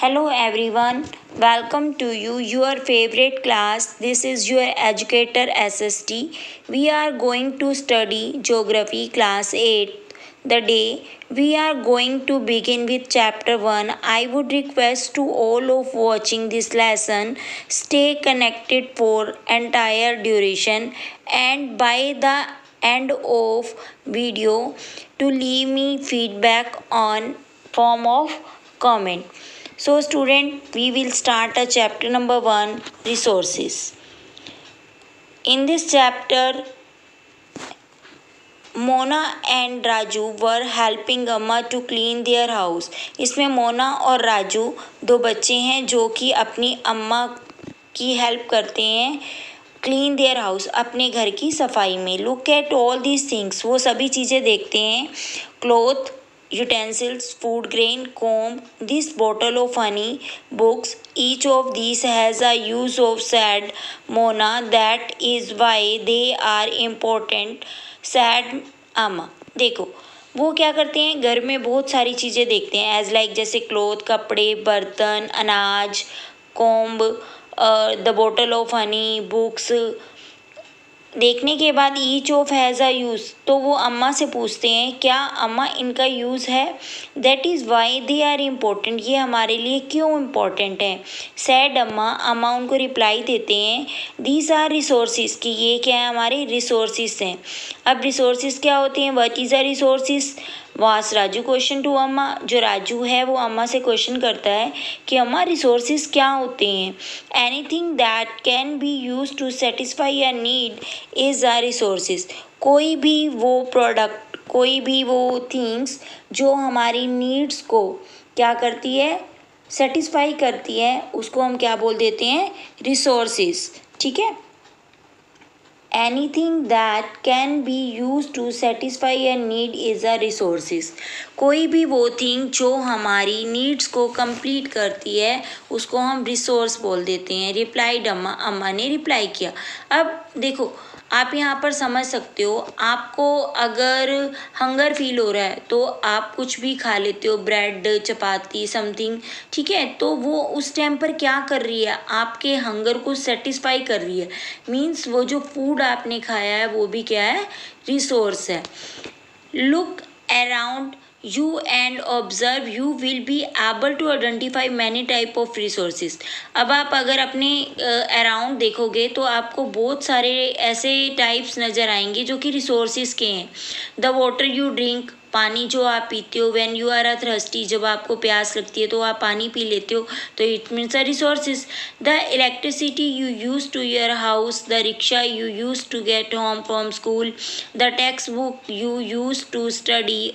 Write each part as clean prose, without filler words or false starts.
Hello everyone, welcome to your favorite class. This is your educator SST. We are going to study Geography class 8. The day we are going to begin with chapter 1. I would request to all of watching this lesson stay connected for entire duration and by the end of video to leave me feedback on form of comment. So student, we will start a chapter number 1, resources. In this chapter, Mona and Raju were helping अम्मा to clean their house. इसमें मोना और राजू दो बच्चे हैं जो कि अपनी अम्मा की हेल्प करते हैं क्लीन देयर हाउस, अपने घर की सफाई में. Look at all these things, वो सभी चीज़ें देखते हैं. Cloth, utensils, food grain, comb, this bottle of honey, books. Each of these has a use of, said Mona. That is why they are important, said Amma. देखो वो क्या करते हैं, घर में बहुत सारी चीज़ें देखते हैं एज लाइक जैसे क्लोथ, कपड़े, बर्तन, अनाज, comb, the bottle of honey, books. देखने के बाद each of has a use, तो वो अम्मा से पूछते हैं क्या अम्मा इनका यूज़ है. That is why they are important, ये हमारे लिए क्यों इम्पोर्टेंट है. सैड अम्मा उनको रिप्लाई देते हैं दीज आर रिसोर्सिस, कि ये क्या है, हमारे रिसोर्सिस हैं. अब रिसोर्सिस क्या होते हैं, व्हाट इज़ अ रिसोर्सिस. वास राजू क्वेश्चन टू अम्मा, जो राजू है वो अम्मा से क्वेश्चन करता है कि अम्मा रिसोर्सिस क्या होते हैं. Anything that can be use to satisfy a need is a resources. कोई भी वो प्रोडक्ट, कोई भी वो थिंग्स जो हमारी नीड्स को क्या करती है, सेटिस्फाई करती है, उसको हम क्या बोल देते हैं, रिसोर्सिस. ठीक है. Anything that can be used to satisfy a need is a resources. कोई भी वो थिंग जो हमारी नीड्स को कंप्लीट करती है उसको हम रिसोर्स बोल देते हैं. रिप्लाइड अम्मा ने रिप्लाई किया. अब देखो आप यहाँ पर समझ सकते हो, आपको अगर हंगर फील हो रहा है तो आप कुछ भी खा लेते हो, ब्रेड, चपाती, समथिंग. ठीक है, तो वो उस टाइम पर क्या कर रही है, आपके हंगर को सेटिस्फाई कर रही है. मीन्स वो जो फूड आपने खाया है वो भी क्या है, रिसोर्स है. Look around you and observe, you will be able to identify many type of resources. अब आप अगर अपने अराउंड देखोगे तो आपको बहुत सारे ऐसे टाइप्स नज़र आएंगे जो कि रिसोर्सेज के हैं. द वाटर यू ड्रिंक, पानी जो आप पीते हो. व्हेन यू आर थर्स्टी, जब आपको प्यास लगती है तो आप पानी पी लेते हो, तो it means a resources. The electricity you use to your house, the rickshaw you use to get home from school, the text book you use to study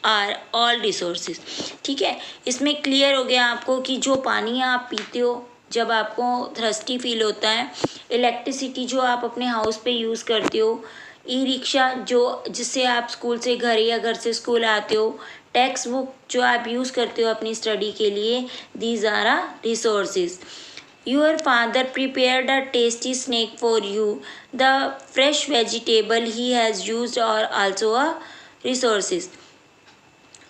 are all resources. ठीक है, इसमें clear हो गया आपको कि जो पानी आप पीते हो जब आपको थर्स्टी फील होता है, इलेक्ट्रिसिटी जो आप अपने हाउस पे यूज़ करते हो, ई रिक्शा जो जिससे आप स्कूल से घर या घर से स्कूल आते हो, टेक्स्ट बुक जो आप यूज़ करते हो अपनी स्टडी के लिए, these are a resources. Your father prepared a tasty snack for you. The fresh vegetable he has used are also a resources.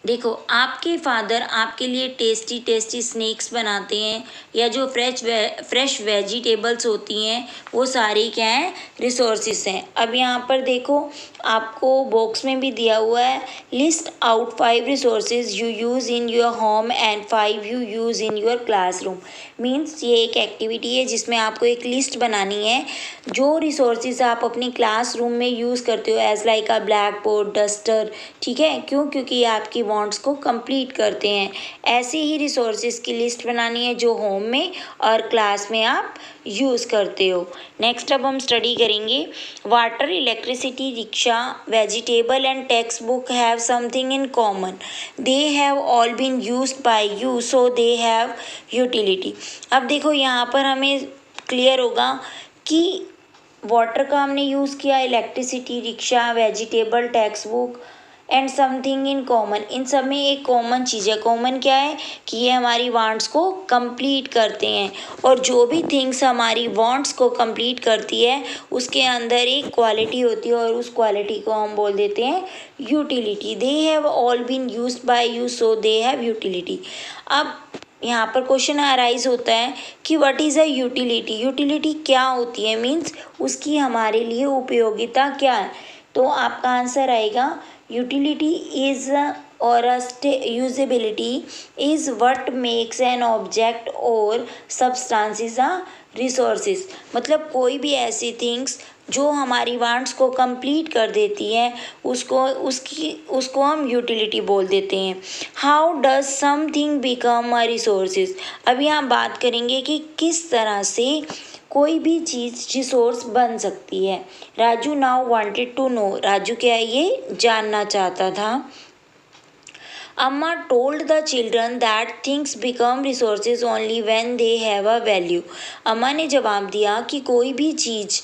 देखो आपके फादर आपके लिए टेस्टी टेस्टी स्नैक्स बनाते हैं, या जो फ्रेश वेजिटेबल्स होती हैं वो सारी क्या हैं, रिसोर्सेज हैं. अब यहाँ पर देखो आपको बॉक्स में भी दिया हुआ है, list out 5 resources you use in your home and 5 you use in your classroom. Means ये एक एक्टिविटी है जिसमें आपको एक लिस्ट बनानी है जो रिसोर्सेज आप अपनी क्लासरूम में यूज़ करते हो as like a black board, duster. ठीक है, क्यों, क्योंकि आपकी वांट्स को कंप्लीट करते हैं. ऐसे ही रिसोर्सेज की लिस्ट बनानी है जो होम में और क्लास में आप यूज़ करते हो. नेक्स्ट अब हम स्टडी करेंगे water, electricity, rickshaw, vegetable and text book have something in common. They have all been used by you, so they have utility. अब देखो यहाँ पर हमें क्लियर होगा कि वाटर का हमने यूज़ किया, electricity, rickshaw, vegetable, text book and something in common. इन सब में एक कॉमन चीज़ है. कॉमन क्या है कि ये हमारी वांट्स को कंप्लीट करते हैं, और जो भी थिंग्स हमारी वांट्स को कंप्लीट करती है उसके अंदर एक क्वालिटी होती है और उस क्वालिटी को हम बोल देते हैं utility. They have all been used by you, so they have utility. अब यहाँ पर क्वेश्चन अराइज होता है कि what is a utility. Utility क्या होती है, मीन्स उसकी हमारे लिए उपयोगिता क्या है। तो आपका आंसर आएगा यूटिलिटी इज़ और usability is what makes an object और सब्सटेंसेस अ रिसोर्सेज। मतलब कोई भी ऐसी थिंग्स जो हमारी वांट्स को कंप्लीट कर देती है उसको हम यूटिलिटी बोल देते हैं। How does something become a resources. अभी हम बात करेंगे कि किस तरह से कोई भी चीज़ रिसोर्स बन सकती है। Raju now wanted to know. Raju क्या ये जानना चाहता था। Amma told the children that things become resources only when they have a value. Amma ने जवाब दिया कि कोई भी चीज़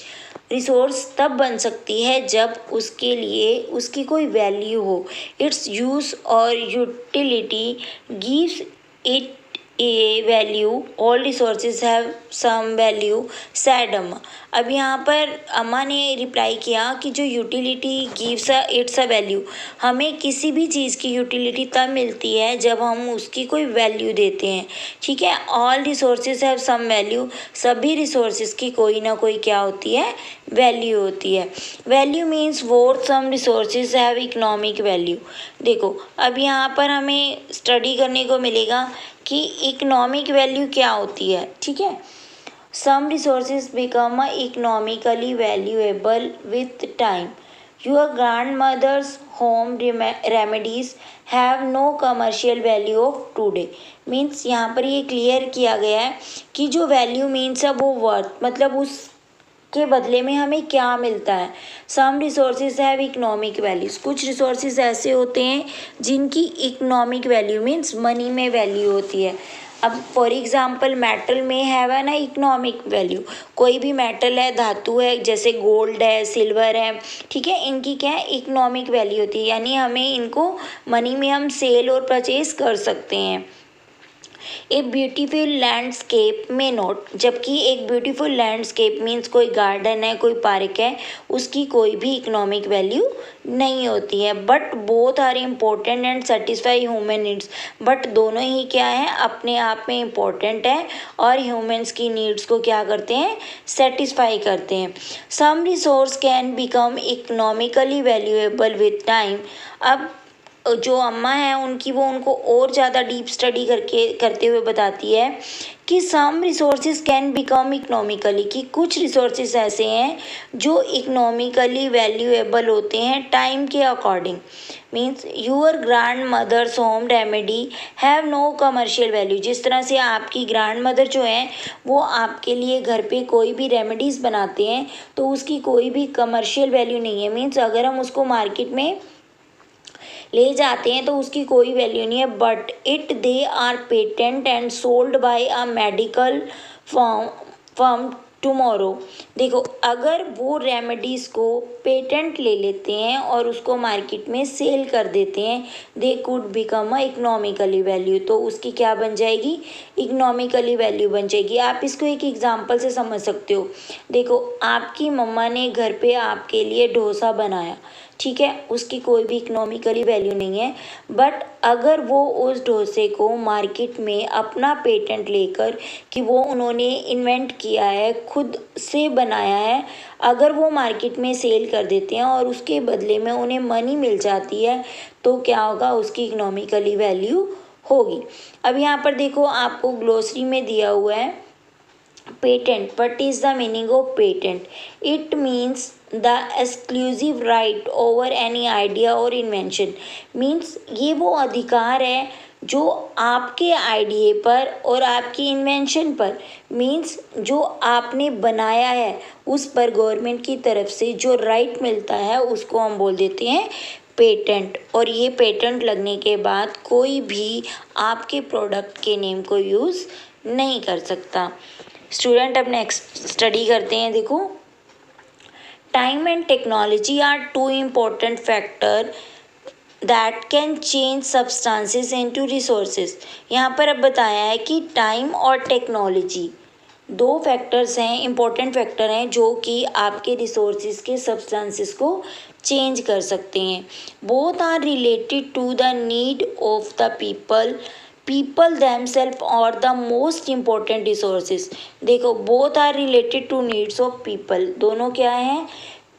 रिसोर्स तब बन सकती है जब उसके लिए उसकी कोई वैल्यू हो। इट्स यूज और utility gives it a value. All resources have some value said Amma. अब यहाँ पर अम्मा ने रिप्लाई किया कि जो utility gives it's a value, हमें किसी भी चीज़ की यूटिलिटी तब मिलती है जब हम उसकी कोई वैल्यू देते हैं। ठीक है, all resources have some value. सभी रिसोर्सेज की कोई ना कोई क्या होती है, वैल्यू होती है। Value means what some resources have economic value. देखो अब यहाँ पर हमें स्टडी करने को मिलेगा कि इकोनॉमिक वैल्यू क्या होती है। ठीक है, some resources become economically valuable with time. Your grandmother's home remedies have no commercial value of today. Means यहाँ पर ये क्लियर किया गया है कि जो वैल्यू मीन्स है वो वर्थ, मतलब उस के बदले में हमें क्या मिलता है। Some resources have economic values. कुछ रिसोर्सेज ऐसे होते हैं जिनकी इकोनॉमिक वैल्यू मीन्स मनी में वैल्यू होती है। अब फॉर एग्जांपल मेटल में है ना इकोनॉमिक वैल्यू। कोई भी मेटल है, धातु है, जैसे गोल्ड है, सिल्वर है, ठीक है, इनकी क्या है, इकोनॉमिक वैल्यू होती है, यानी हमें इनको मनी में हम सेल और परचेज कर सकते हैं। ए ब्यूटीफुल लैंडस्केप में नोट। जबकि एक ब्यूटीफुल लैंडस्केप मीन्स कोई गार्डन है, कोई पार्क है, उसकी कोई भी इकोनॉमिक वैल्यू नहीं होती है। But both are important and satisfy human needs. But दोनों ही क्या है, अपने आप में इम्पोर्टेंट है और ह्यूमंस की नीड्स को क्या करते हैं, सेटिस्फाई करते हैं। Some resource can become economically valuable with time. अब जो अम्मा है उनकी वो उनको और ज़्यादा डीप स्टडी करते हुए बताती है कि सम रिसोर्सेज कैन बिकम इकोनॉमिकली, कि कुछ रिसोर्सेज ऐसे हैं जो इकोनॉमिकली वैल्यूएबल होते हैं टाइम के according. Means your grandmother's home remedy have no commercial value. जिस तरह से आपकी ग्रैंड मदर जो है वो आपके लिए घर पे कोई भी रेमेडीज़ बनाते हैं तो उसकी कोई भी कमर्शियल वैल्यू नहीं है। मीन्स अगर हम उसको मार्केट में ले जाते हैं तो उसकी कोई वैल्यू नहीं है। But it they are patent and sold by a medical firm tomorrow. देखो अगर वो रेमेडीज़ को पेटेंट ले लेते हैं और उसको मार्केट में सेल कर देते हैं, they could become a economically value. तो उसकी क्या बन जाएगी, इकोनॉमिकली वैल्यू बन जाएगी। आप इसको एक एग्जांपल से समझ सकते हो। देखो आपकी मम्मा ने घर पे आपके लिए डोसा बनाया, ठीक है, उसकी कोई भी इकोनॉमिकली वैल्यू नहीं है। बट अगर वो उस डोसे को मार्केट में अपना पेटेंट लेकर कि वो उन्होंने इन्वेंट किया है, खुद से बनाया है, अगर वो मार्केट में सेल कर देते हैं और उसके बदले में उन्हें मनी मिल जाती है तो क्या होगा, उसकी इकोनॉमिकली वैल्यू होगी। अब यहाँ पर देखो आपको ग्लोसरी में दिया हुआ है patent. What is the meaning of patent? It means the exclusive right over any idea और इन्वेंशन। मीन्स ये वो अधिकार है जो आपके आइडिए पर और आपकी इन्वेंशन पर, मीन्स जो आपने बनाया है उस पर गवर्नमेंट की तरफ से जो राइट मिलता है उसको हम बोल देते हैं पेटेंट। और ये पेटेंट लगने के बाद कोई भी आपके प्रोडक्ट के नेम को यूज़ नहीं कर सकता। स्टूडेंट अब नेक्स्ट स्टडी करते हैं। देखो time and technology are two important factor that can change substances into resources. यहाँ पर अब बताया है कि टाइम और टेक्नोलॉजी दो फैक्टर्स हैं, इम्पोर्टेंट फैक्टर हैं जो कि आपके रिसोर्सेज के सब्सटेंसेस को चेंज कर सकते हैं। Both are related to the need of the people people themselves और द मोस्ट इम्पोर्टेंट रिसोर्सेज। देखो both are related to needs of people, दोनों क्या हैं,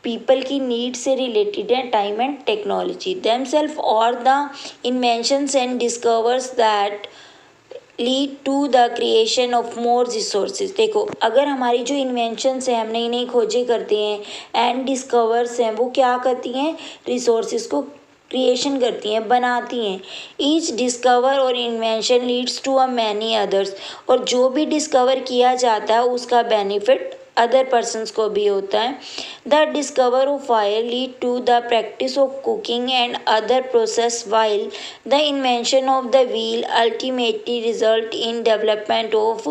पीपल की नीड से रिलेटेड है, टाइम एंड टेक्नोलॉजी। themselves और the inventions and discovers that lead to the creation of more resources. देखो अगर हमारी जो इन्वेंशंस हैं, हम नई नई खोजें करते हैं एंड डिस्कवर्स हैं, वो क्या करती हैं, रिसोर्सेज को क्रिएशन करती हैं, बनाती हैं। ईच डिस्कवर और invention leads to a many others, और जो भी डिस्कवर किया जाता है उसका बेनिफिट अदर पर्सन्स को भी होता है। The discover of fire lead to the practice of cooking and other process, while the invention of the wheel ultimately result in development of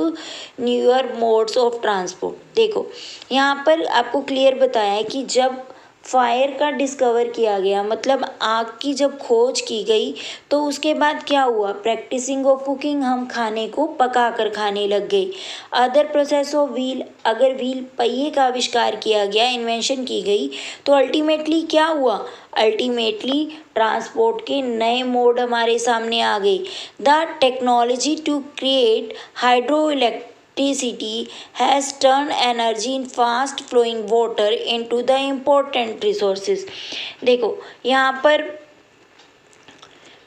newer modes of transport. देखो यहाँ पर आपको clear बताया है कि जब फायर का डिस्कवर किया गया, मतलब आग की जब खोज की गई, तो उसके बाद क्या हुआ, प्रैक्टिसिंग ऑफ कुकिंग, हम खाने को पका कर खाने लग गए। अदर प्रोसेस ऑफ व्हील, अगर व्हील पहिए का आविष्कार किया गया, इन्वेंशन की गई, तो अल्टीमेटली क्या हुआ, अल्टीमेटली ट्रांसपोर्ट के नए मोड हमारे सामने आ गए। The technology to create hydro electricity has turned energy in fast flowing water into the important resources। देखो यहाँ पर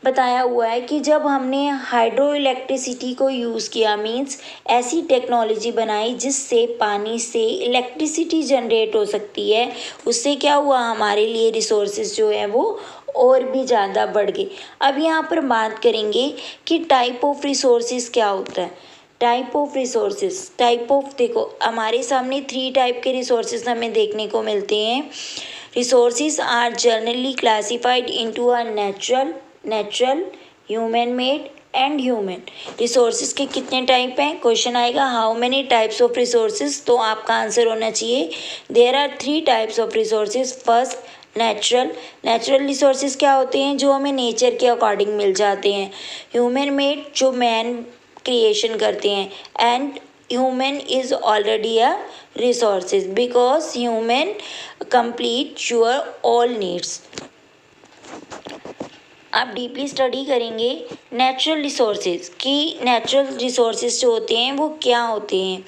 बताया हुआ है कि जब हमने हाइड्रो इलेक्ट्रिसिटी को यूज़ किया, मीन्स ऐसी टेक्नोलॉजी बनाई जिससे पानी से इलेक्ट्रिसिटी जनरेट हो सकती है, उससे क्या हुआ, हमारे लिए रिसोर्सेज जो है वो और भी ज़्यादा बढ़ गए। अब यहाँ पर बात करेंगे कि टाइप ऑफ रिसोर्सेज क्या होता है। Type of resources, type of, देखो हमारे सामने 3 टाइप के रिसोर्सेज हमें देखने को मिलते हैं। Resources are generally classified into a natural, human made and human. Resources के कितने टाइप हैं, क्वेश्चन आएगा how many types of resources, तो आपका आंसर होना चाहिए there are 3 types of resources. First natural resources क्या होते हैं, जो हमें नेचर के अकॉर्डिंग मिल जाते हैं। ह्यूमन मेड, जो मैन क्रिएशन करते हैं, and human is already a resources because human complete your all needs. आप डीपली स्टडी करेंगे नेचुरल रिसोर्सेज कि नेचुरल रिसोर्सेज जो होते हैं वो क्या होते हैं।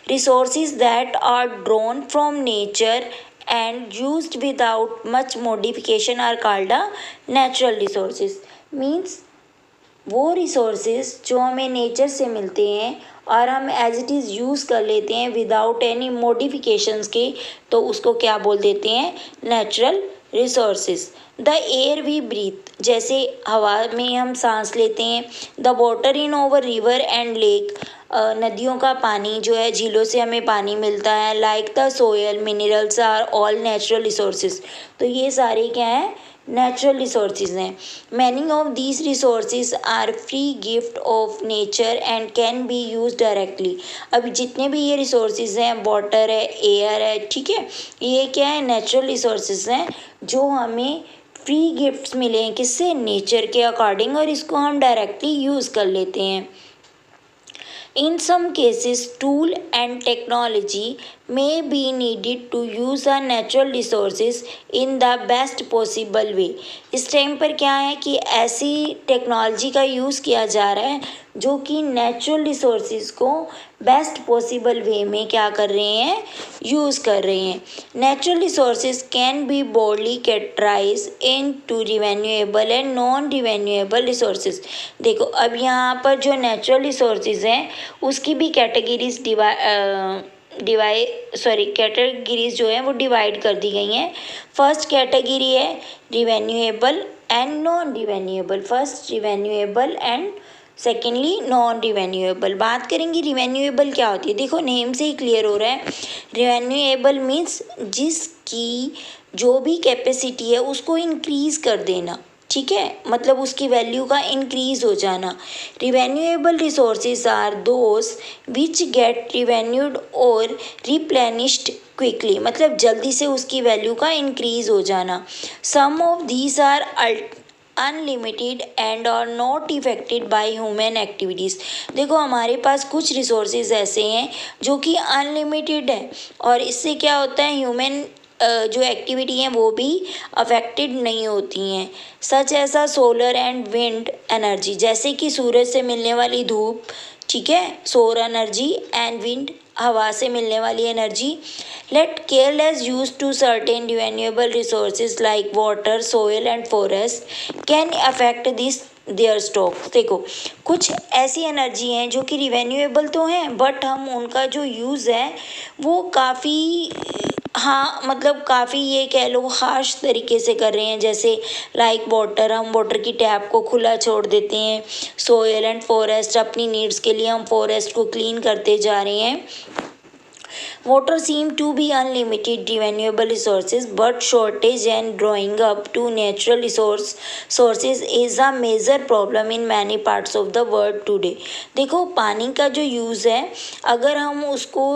Resources that are drawn from nature and used without much modification are called a natural resources. Means वो रिसोर्सेज जो हमें नेचर से मिलते हैं और हम एज इट इज़ यूज़ कर लेते हैं विदाउट एनी मॉडिफिकेशंस के, तो उसको क्या बोल देते हैं, natural resources. The air we breathe, जैसे हवा में हम सांस लेते हैं। The water in over river and lake, नदियों का पानी जो है, झीलों से हमें पानी मिलता है। Like the soil minerals are all natural resources, तो ये सारे क्या हैं, नेचुरल रिसोर्सेज हैं। Many of these resources are free gift of nature and can be use directly. अब जितने भी ये रिसोर्सेज हैं, वाटर है, एयर है, ठीक है, ये क्या है, नेचुरल रिसोर्सेज हैं जो हमें फ्री गिफ्ट्स मिले हैं, किससे, नेचर के अकॉर्डिंग, और इसको हम डायरेक्टली यूज़ कर लेते हैं। In some cases, tool and technology may be needed to use our natural resources in the best possible way। इस टाइम पर क्या है कि ऐसी टेक्नोलॉजी का यूज़ किया जा रहा है जो कि नेचुरल रिसोर्सेज को बेस्ट पॉसिबल वे में क्या कर रहे हैं, यूज़ कर रहे हैं। Natural resources can be broadly categorized into renewable and non renewable resources. देखो अब यहाँ पर जो नेचुरल रिसोर्सेज हैं उसकी भी कैटेगरीज कैटेगरीज जो हैं वो डिवाइड कर दी गई हैं। फर्स्ट कैटेगरी है renewable and non renewable. First renewable and secondly non renewable. बात करेंगे रिवेन्यूएबल क्या होती है, देखो नेम से ही क्लियर हो रहा है। रिवेन्यूएबल मीन्स जिसकी जो भी कैपेसिटी है उसको इंक्रीज़ कर देना, ठीक है, मतलब उसकी वैल्यू का इंक्रीज़ हो जाना। Renewable resources are those which get renewed और रिप्लेनिश्ड क्विकली, मतलब जल्दी से उसकी वैल्यू का इंक्रीज़ हो जाना। Some of these are unlimited and are not affected by human activities. देखो हमारे पास कुछ रिसोर्सेज ऐसे हैं जो कि अनलिमिटेड है और इससे क्या होता है, ह्यूमन जो एक्टिविटी हैं वो भी अफेक्टेड नहीं होती हैं। सच ऐसा सोलर एंड विंड एनर्जी, जैसे कि सूरज से मिलने वाली धूप, ठीक है, सोलर एनर्जी, एंड विंड, हवा से मिलने वाली energy. Let careless use to certain renewable resources like water, soil and forest can affect this their stock. देखो, कुछ ऐसी एनर्जी हैं जो कि रिन्यूएबल तो हैं, बट हम उनका जो यूज़ है वो काफ़ी, हाँ मतलब काफ़ी ये कह लो हार्श तरीके से कर रहे हैं। जैसे लाइक वाटर, हम वाटर की टैप को खुला छोड़ देते हैं। सोयल एंड फॉरेस्ट, अपनी नीड्स के लिए हम फॉरेस्ट को क्लीन करते जा रहे हैं। Water seem to be unlimited renewable resources, but shortage and drawing up to natural sources is a major problem in many parts of the world today. देखो, पानी का जो यूज़ है, अगर हम उसको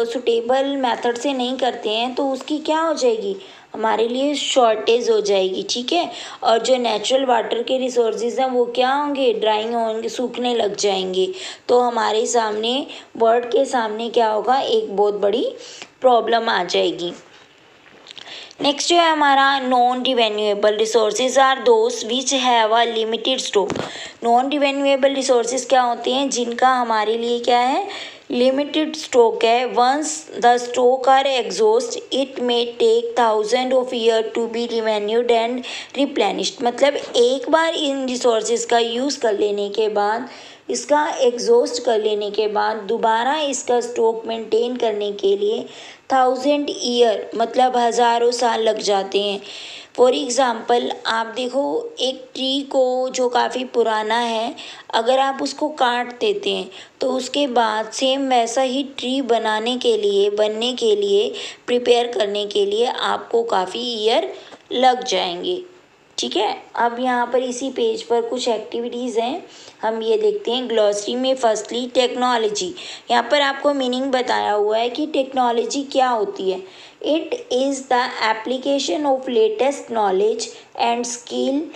सुटेबल मेथड से नहीं करते हैं तो उसकी क्या हो जाएगी, हमारे लिए शॉर्टेज हो जाएगी, ठीक है। और जो नेचुरल वाटर के रिसोर्सेज हैं वो क्या होंगे, ड्राइंग होंगे, सूखने लग जाएंगे। तो हमारे सामने, वर्ल्ड के सामने क्या होगा, एक बहुत बड़ी प्रॉब्लम आ जाएगी। नेक्स्ट जो है हमारा, non renewable resources are those which have a limited stock. Non renewable resources क्या होते हैं, जिनका हमारे लिए क्या है, लिमिटेड स्टॉक है। Once the stock are exhaust it may take thousand of year to be renewed and replenished. मतलब एक बार इन रिसोर्सेज का यूज़ कर लेने के बाद, इसका एग्जॉस्ट कर लेने के बाद दोबारा इसका स्टॉक मेंटेन करने के लिए 1000 ईयर मतलब हज़ारों साल लग जाते हैं। फॉर एग्ज़ाम्पल, आप देखो एक ट्री को जो काफ़ी पुराना है, अगर आप उसको काट देते हैं तो उसके बाद सेम वैसा ही ट्री बनने के लिए प्रिपेयर करने के लिए आपको काफ़ी ईयर लग जाएंगे, ठीक है। अब यहाँ पर इसी पेज पर कुछ एक्टिविटीज़ हैं, हम ये देखते हैं। ग्लॉसरी में फर्स्टली टेक्नोलॉजी, यहाँ पर आपको मीनिंग बताया हुआ है कि टेक्नोलॉजी क्या होती है। It is the application of latest knowledge and skill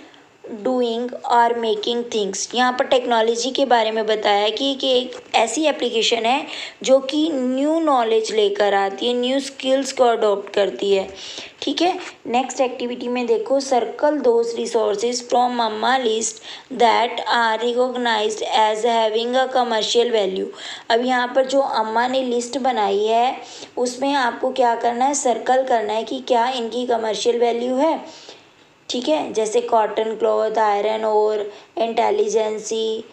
doing और मेकिंग थिंग्स। यहाँ पर टेक्नोलॉजी के बारे में बताया कि एक ऐसी एप्लीकेशन है जो कि न्यू नॉलेज लेकर आती है, न्यू स्किल्स को अडॉप्ट करती है, ठीक है। नेक्स्ट एक्टिविटी में देखो, circle those resources from Amma list that are recognised as having a commercial value. अब यहाँ पर जो अम्मा ने लिस्ट बनाई है उसमें आपको क्या करना है, सर्कल करना है कि क्या इनकी कमर्शियल वैल्यू है, ठीक है। जैसे कॉटन क्लॉथ, आयरन और intelligence,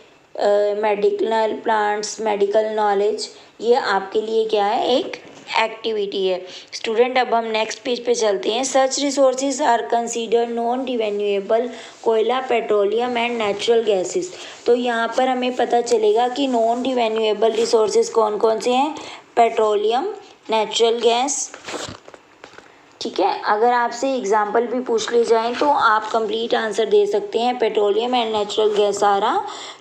medical plants, medical knowledge, ये आपके लिए क्या है, एक एक्टिविटी है। स्टूडेंट, अब हम नेक्स्ट पेज पे चलते हैं। Such resources are consider non renewable, कोयला, पेट्रोलियम एंड नेचुरल गैसेस। तो यहाँ पर हमें पता चलेगा कि नॉन रिन्यूएबल रिसोर्सेज कौन कौन से हैं, पेट्रोलियम, नेचुरल गैस, ठीक है। अगर आपसे एग्जाम्पल भी पूछ ले जाएं तो आप कंप्लीट आंसर दे सकते हैं। Petroleum and natural gas are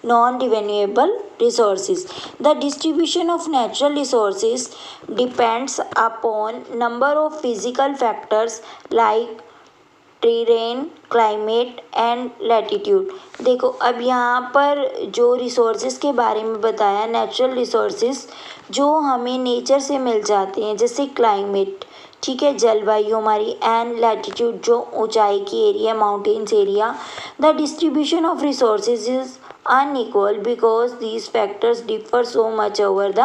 non renewable resources. The distribution of natural resources depends upon number of physical factors like terrain, climate and latitude. देखो, अब यहाँ पर जो रिसोर्सेज के बारे में बताया, नेचुरल रिसोर्सेज जो हमें नेचर से मिल जाते हैं, जैसे क्लाइमेट, ठीक है, जलवायु हमारी, एंड लैटिट्यूड जो ऊंचाई की area, mountains area. The distribution of resources is unequal because these factors differ so much over the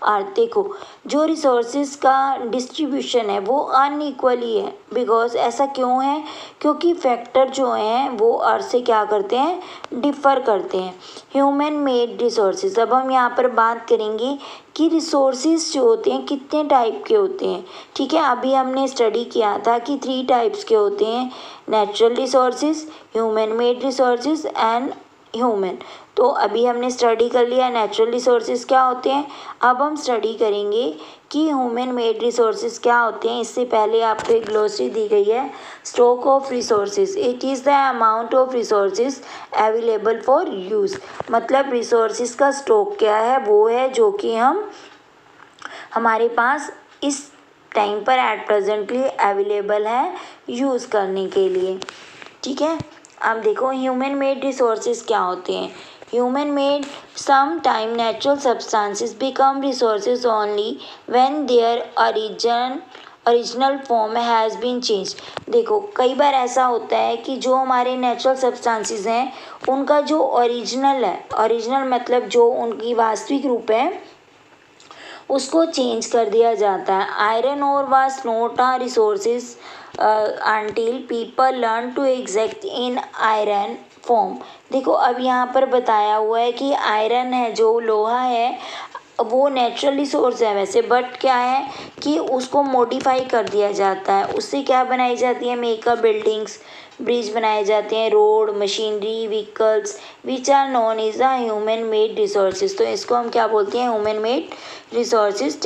earth. देखो, जो रिसोर्सेज का डिस्ट्रीब्यूशन है वो अनइक्वली है, बिकॉज ऐसा क्यों है, क्योंकि फैक्टर जो हैं वो अर्थ से क्या करते हैं, डिफ़र करते हैं। ह्यूमन मेड रिसोर्सेज, अब हम यहाँ पर बात करेंगे कि रिसोर्सेज जो होते हैं कितने टाइप के होते हैं, ठीक है। अभी हमने स्टडी किया था कि 3 टाइप्स के होते हैं, natural resources, human made resources and human. तो अभी हमने स्टडी कर लिया नेचुरल रिसोर्सेज क्या होते हैं। अब हम स्टडी करेंगे कि ह्यूमन मेड रिसोर्सेज क्या होते हैं। इससे पहले आपको एक ग्लोसरी दी गई है, stock of resources, it is the amount of resources available for use. मतलब रिसोर्सेज का स्टॉक क्या है, वो है जो कि हमारे पास इस टाइम पर एट प्रेजेंटली अवेलेबल है यूज़ करने के लिए, ठीक है। अब देखो, ह्यूमन मेड रिसोर्सेज क्या होते हैं। Human made, some time natural substances become resources only when their original form has been change. देखो कई बार ऐसा होता है कि जो हमारे नेचुरल सब्सटेंसेस हैं उनका जो ओरिजिनल है, ओरिजिनल मतलब जो उनकी वास्तविक रूप है, उसको चेंज कर दिया जाता है। Iron ore was not a resources until people learn to exist in iron form। देखो अब यहाँ पर बताया हुआ है कि आयरन है, जो लोहा है, वो नेचुरल रिसोर्स है वैसे, बट क्या है कि उसको मॉडिफाई कर दिया जाता है। उससे क्या बनाई जाती है, मेकअप, बिल्डिंग्स, ब्रिज बनाए जाते हैं, road, machinery, vehicles which are non is the human made resources. तो इसको हम क्या बोलते हैं, human made resources.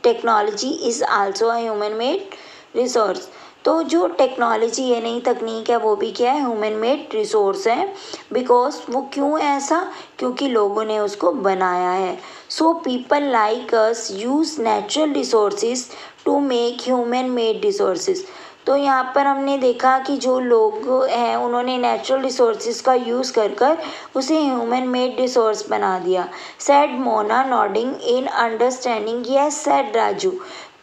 Technology is also a human made resource. तो जो टेक्नोलॉजी है, नई तकनीक है, वो भी क्या है, ह्यूमन मेड रिसोर्स है। बिकॉज वो क्यों ऐसा, क्योंकि लोगों ने उसको बनाया है। So people like us use natural resources to make human made resources. तो यहाँ पर हमने देखा कि जो लोग हैं उन्होंने नेचुरल रिसोर्सेज का यूज़ कर कर उसे ह्यूमन मेड रिसोर्स बना दिया। Said Mona nodding in understanding, yes said Raju.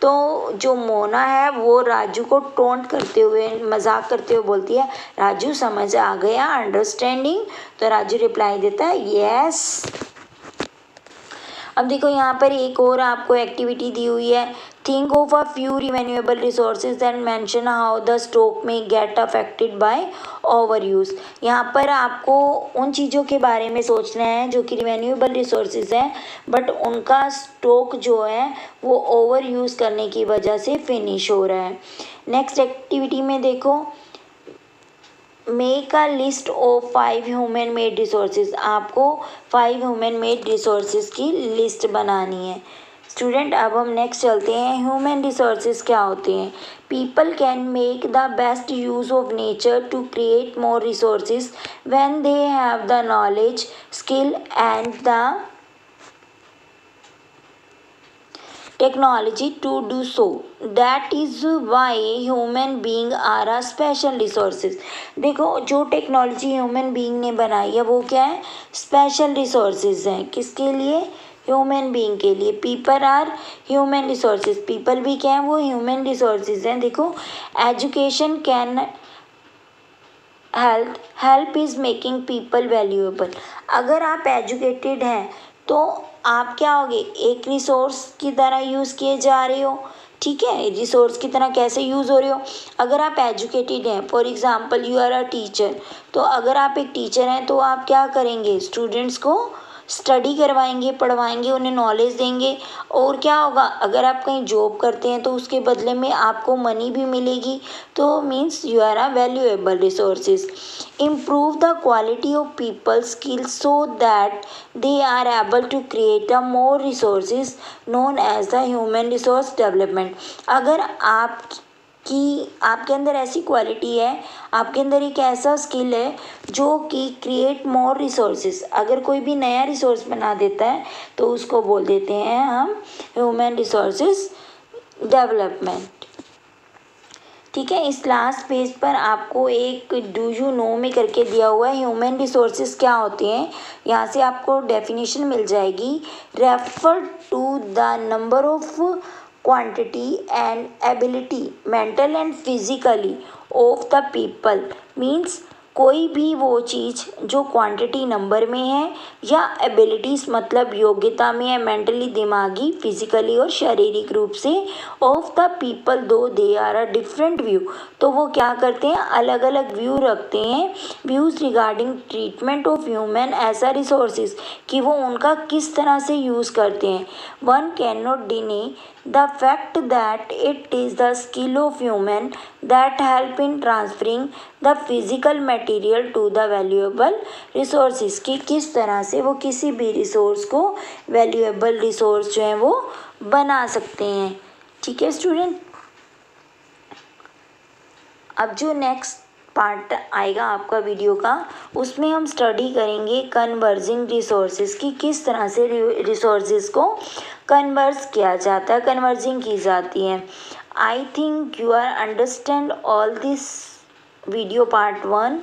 तो जो मोना है वो राजू को टोंट करते हुए, मजाक करते हुए बोलती है, राजू समझ आ गया, अंडरस्टैंडिंग। तो राजू रिप्लाई देता है यस। अब देखो यहाँ पर एक और आपको एक्टिविटी दी हुई है। Think of a few renewable resources and mention how the stock may get affected by overuse. यहाँ पर आपको उन चीज़ों के बारे में सोचना है जो कि रिन्यूएबल रिसोर्सेज हैं, बट उनका स्टॉक जो है वो ओवर यूज़ करने की वजह से फिनिश हो रहा है। नेक्स्ट एक्टिविटी में देखो, make a list of 5 human made resources. आपको 5 ह्यूमन मेड रिसोर्सेज की लिस्ट बनानी है। स्टूडेंट अब हम नेक्स्ट चलते हैं, ह्यूमन रिसोर्सेज क्या होते हैं। People can make the best use of nature to create more resources when they have the knowledge, skill and the technology to do so। that is why human being are a special resources। देखो जो technology human being ने बनाई है वो क्या है, special resources हैं। किसके लिए, ह्यूमन बीइंग के लिए। People are human resources, people भी क्या है, वो ह्यूमन रिसोर्सेज हैं। देखो education can help is making people valuable. अगर आप एजुकेटेड हैं तो आप क्या होगे, एक रिसोर्स की तरह यूज़ किए जा रहे हो। ठीक है, रिसोर्स की तरह कैसे यूज़ हो रहे हो, अगर आप एजुकेटेड हैं, for example you are a teacher, तो अगर आप एक टीचर हैं तो आप क्या करेंगे, स्टूडेंट्स को स्टडी करवाएंगे, पढ़वाएंगे, उन्हें नॉलेज देंगे। और क्या होगा, अगर आप कहीं जॉब करते हैं तो उसके बदले में आपको मनी भी मिलेगी। तो means you are a valuable resources. improve the quality of people's skills so that they are able to create a more resources known as the human resource development। अगर आपके अंदर ऐसी क्वालिटी है, आपके अंदर एक ऐसा स्किल है जो कि क्रिएट मोर रिसोर्सेज, अगर कोई भी नया रिसोर्स बना देता है तो उसको बोल देते हैं हम ह्यूमन रिसोर्सेज डेवलपमेंट। ठीक है, इस लास्ट पेज पर आपको एक डू यू नो में करके दिया हुआ है, ह्यूमन रिसोर्सेज क्या होते हैं। यहाँ से आपको डेफिनेशन मिल जाएगी। Refer to the number of quantity and ability mental and physically of the people. Means कोई भी वो चीज़ जो क्वांटिटी नंबर में है या एबिलिटीज़ मतलब योग्यता में है, मेंटली दिमागी, फिजिकली और शारीरिक रूप से, of the people though they are a different view. तो वो क्या करते हैं, अलग अलग व्यू रखते हैं, views regarding treatment of human ऐसा रिसोर्सेज, कि वो उनका किस तरह से यूज़ करते हैं। वन कैन नॉट डिनी the fact that it is the skill of human that help in transferring the physical material to the valuable resources, कि किस तरह से वो किसी भी रिसोर्स को वैल्यूएबल रिसोर्स जो है वो बना सकते हैं। ठीक है स्टूडेंट, अब जो नेक्स्ट पार्ट आएगा आपका वीडियो का, उसमें हम स्टडी करेंगे कन्वर्जिंग रिसोर्सेज की, किस तरह से रिसोर्सेज को कन्वर्स किया जाता है, कन्वर्जिंग की जाती है। I think you are understand all this video part 1।